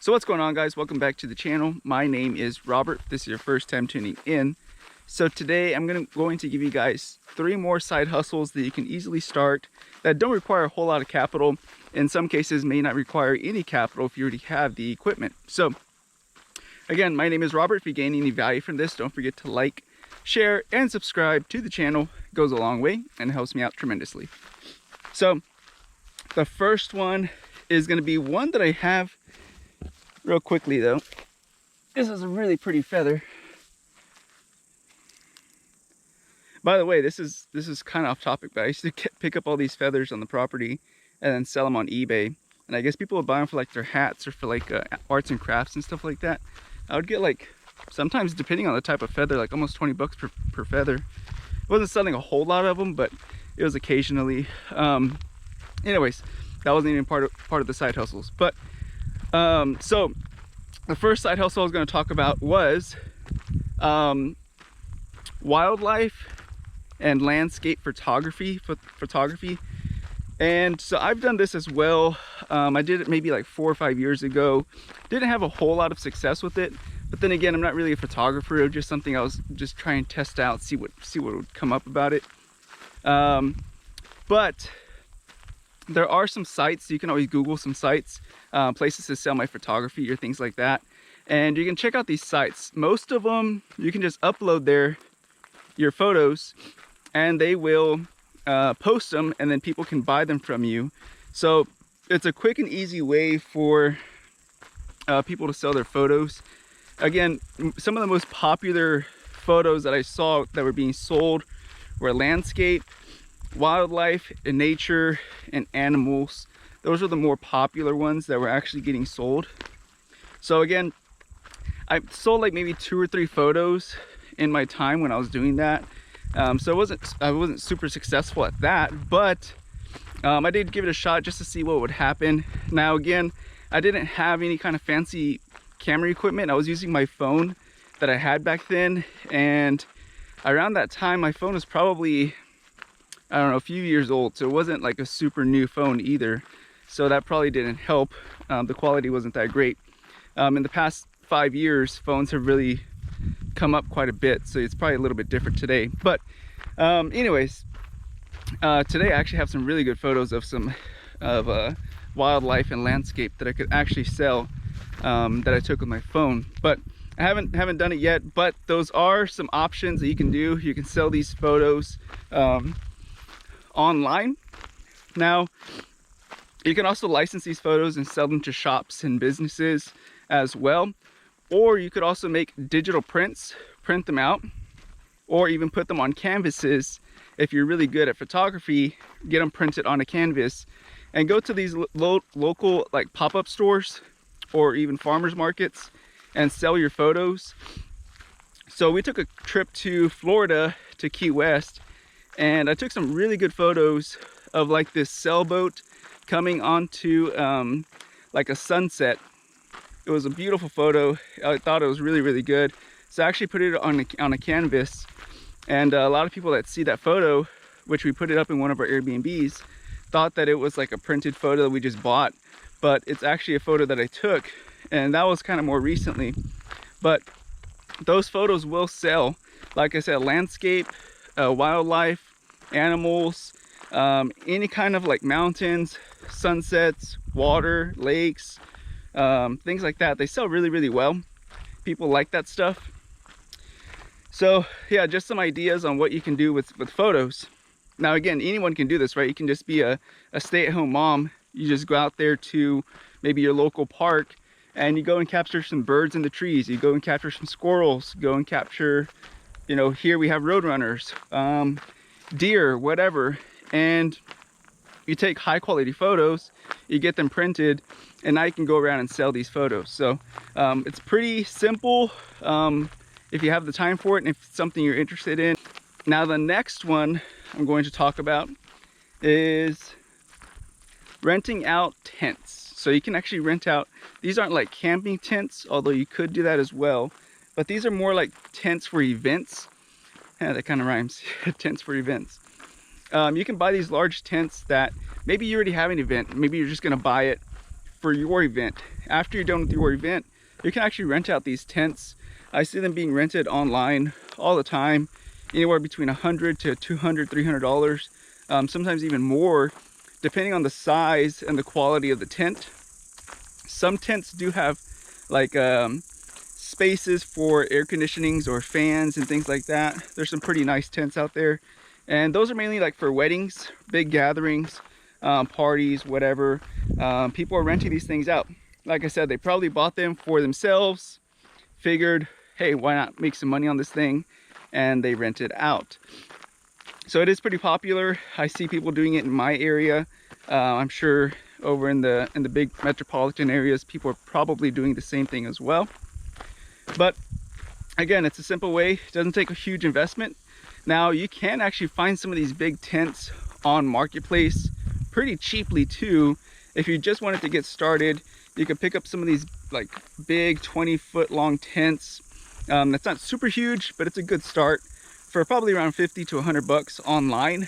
So what's going on, guys? Welcome back to the channel. My name is Robert. If this is your first time tuning in. So today I'm going to give you guys 3 more side hustles that you can easily start that don't require a whole lot of capital. In some cases may not require any capital if you already have the equipment. So again, my name is Robert. If you gain any value from this, don't forget to like, share, and subscribe to the channel. It goes a long way and it helps me out tremendously. So the first one is going to be one that I have real quickly though. This is a really pretty feather. By the way, this is kind of off topic, but I used to pick up all these feathers on the property and then sell them on eBay. And I guess people would buy them for like their hats or for like arts and crafts and stuff like that. I would get like, sometimes depending on the type of feather, like almost 20 bucks per feather. I wasn't selling a whole lot of them, but it was occasionally. Anyways, that wasn't even part of the side hustles. But so the first side hustle I was going to talk about was wildlife and landscape photography. And so I've done this as well. I did it maybe like 4 or 5 years ago. Didn't have a whole lot of success with it, but then again, I'm not really a photographer. It was just something I was just trying to test out, see what would come up about it. But there are some sites, you can always Google some sites, places to sell my photography or things like that. And you can check out these sites. Most of them, you can just upload your photos and they will post them, and then people can buy them from you. So it's a quick and easy way for people to sell their photos. Again, some of the most popular photos that I saw that were being sold were landscape, wildlife, and nature, and animals. Those are the more popular ones that were actually getting sold. So again, I sold like maybe 2 or 3 photos in my time when I was doing that. So I wasn't super successful at that, but I did give it a shot just to see what would happen. Now again, I didn't have any kind of fancy camera equipment. I was using my phone that I had back then, and around that time my phone was probably, I don't know, a few years old, so it wasn't like a super new phone either. So that probably didn't help. The quality wasn't that great. In the past 5 years, phones have really come up quite a bit, so it's probably a little bit different today. But anyways, today I actually have some really good photos of wildlife and landscape that I could actually sell, that I took with my phone. But I haven't done it yet, but those are some options that you can do. You can sell these photos online. Now you can also license these photos and sell them to shops and businesses as well, or you could also make digital prints, print them out, or even put them on canvases. If you're really good at photography, get them printed on a canvas and go to these local like pop-up stores or even farmers markets and sell your photos. So we took a trip to Florida, to Key West, and I took some really good photos of like this sailboat coming onto like a sunset. It was a beautiful photo. I thought it was really good. So I actually put it on a canvas, and a lot of people that see that photo, which we put it up in one of our Airbnbs, thought that it was like a printed photo that we just bought, but it's actually a photo that I took, and that was kind of more recently. But those photos will sell. Like I said, landscape, wildlife, animals, any kind of like mountains, sunsets, water, lakes, things like that. They sell really well. People like that stuff. So yeah, just some ideas on what you can do with photos. Now again, anyone can do this, right? You can just be a stay-at-home mom. You just go out there to maybe your local park and you go and capture some birds in the trees. You go and capture some squirrels, go and capture, you know, here we have roadrunners, deer, whatever. And you take high quality photos, you get them printed, and now you can go around and sell these photos. So it's pretty simple if you have the time for it and if it's something you're interested in. Now the next one I'm going to talk about is renting out tents. So you can actually rent out, these aren't like camping tents, although you could do that as well, but these are more like tents for events. Yeah, that kind of rhymes. Tents for events. You can buy these large tents that maybe you already have an event, maybe you're just going to buy it for your event. After you're done with your event, you can actually rent out these tents. I see them being rented online all the time, anywhere between $100 to $200, $300, sometimes even more, depending on the size and the quality of the tent. Some tents do have like spaces for air conditionings or fans and things like that. There's some pretty nice tents out there, and those are mainly like for weddings, big gatherings, parties, whatever. People are renting these things out. Like I said, they probably bought them for themselves, figured, hey, why not make some money on this thing, and they rent it out. So it is pretty popular. I see people doing it in my area. I'm sure over in the big metropolitan areas, people are probably doing the same thing as well. But again, it's a simple way. It doesn't take a huge investment. Now you can actually find some of these big tents on Marketplace pretty cheaply too. If you just wanted to get started, you can pick up some of these like big 20-foot long tents. That's not super huge, but it's a good start for probably around 50 to 100 bucks online,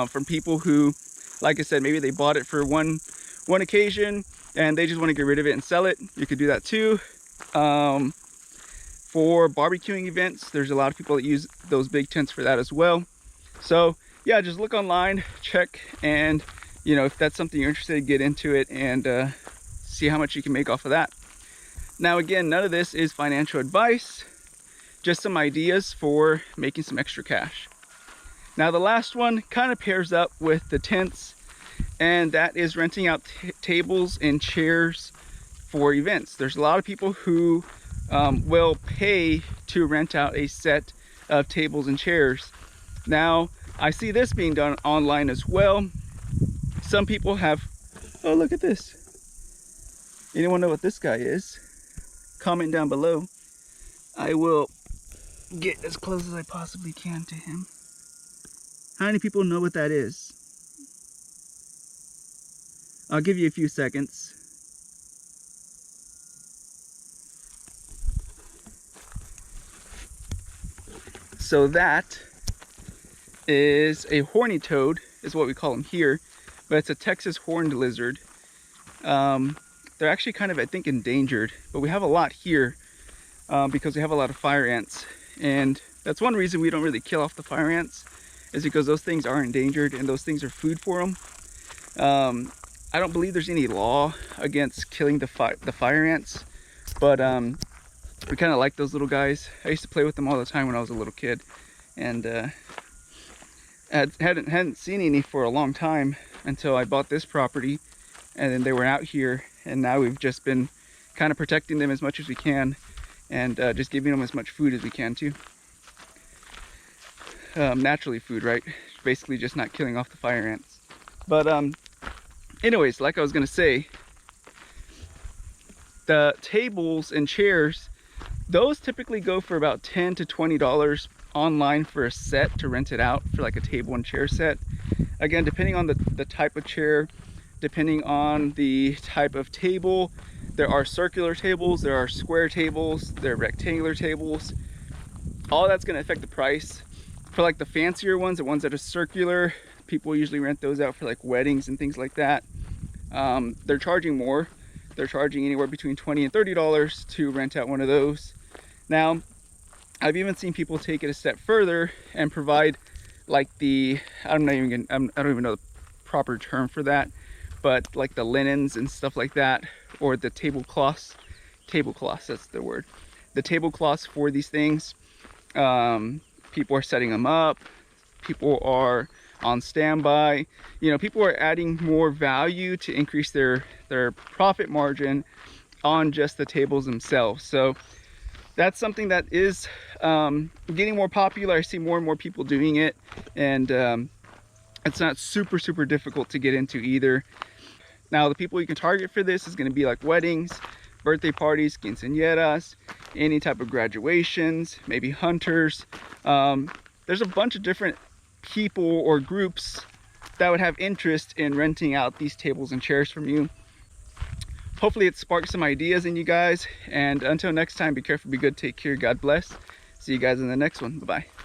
from people who, like I said, maybe they bought it for one occasion and they just want to get rid of it and sell it. You could do that too. For barbecuing events, there's a lot of people that use those big tents for that as well. So yeah, just look online, check, and you know, if that's something you're interested in, get into it and see how much you can make off of that. Now again, none of this is financial advice, just some ideas for making some extra cash. Now the last one kind of pairs up with the tents, and that is renting out tables and chairs for events. There's a lot of people who will pay to rent out a set of tables and chairs. Now I see this being done online as well. Some people have, oh look at this. Anyone know what this guy is? Comment down below. I will get as close as I possibly can to him. How many people know what that is? I'll give you a few seconds. So that is a horny toad, is what we call them here, but it's a Texas horned lizard. They're actually kind of, I think, endangered, but we have a lot here because we have a lot of fire ants, and that's one reason we don't really kill off the fire ants, is because those things are endangered and those things are food for them. I don't believe there's any law against killing the fire ants, but we kind of like those little guys. I used to play with them all the time when I was a little kid, and hadn't seen any for a long time until I bought this property, and then they were out here, and now we've just been kind of protecting them as much as we can, and just giving them as much food as we can too. Naturally food, right? Basically just not killing off the fire ants. But anyways, like I was gonna say, the tables and chairs, those typically go for about $10 to $20 online for a set to rent it out for like a table and chair set. Again, depending on the type of chair, depending on the type of table. There are circular tables, there are square tables, there are rectangular tables. All that's going to affect the price. For like the fancier ones, the ones that are circular, people usually rent those out for like weddings and things like that. They're charging more. They're charging anywhere between $20 and $30 to rent out one of those. Now, I've even seen people take it a step further and provide like I don't even know the proper term for that, but like the linens and stuff like that, or the tablecloths, that's the word. The tablecloths for these things. People are setting them up. People are on standby. You know, people are adding more value to increase their profit margin on just the tables themselves. So that's something that is getting more popular. I see more and more people doing it, and it's not super difficult to get into either. Now, the people you can target for this is going to be like weddings, birthday parties, quinceañeras, any type of graduations, maybe hunters. There's a bunch of different people or groups that would have interest in renting out these tables and chairs from you. Hopefully it sparked some ideas in you guys, and until next time, be careful, be good, take care, God bless. See you guys in the next one. Bye-bye.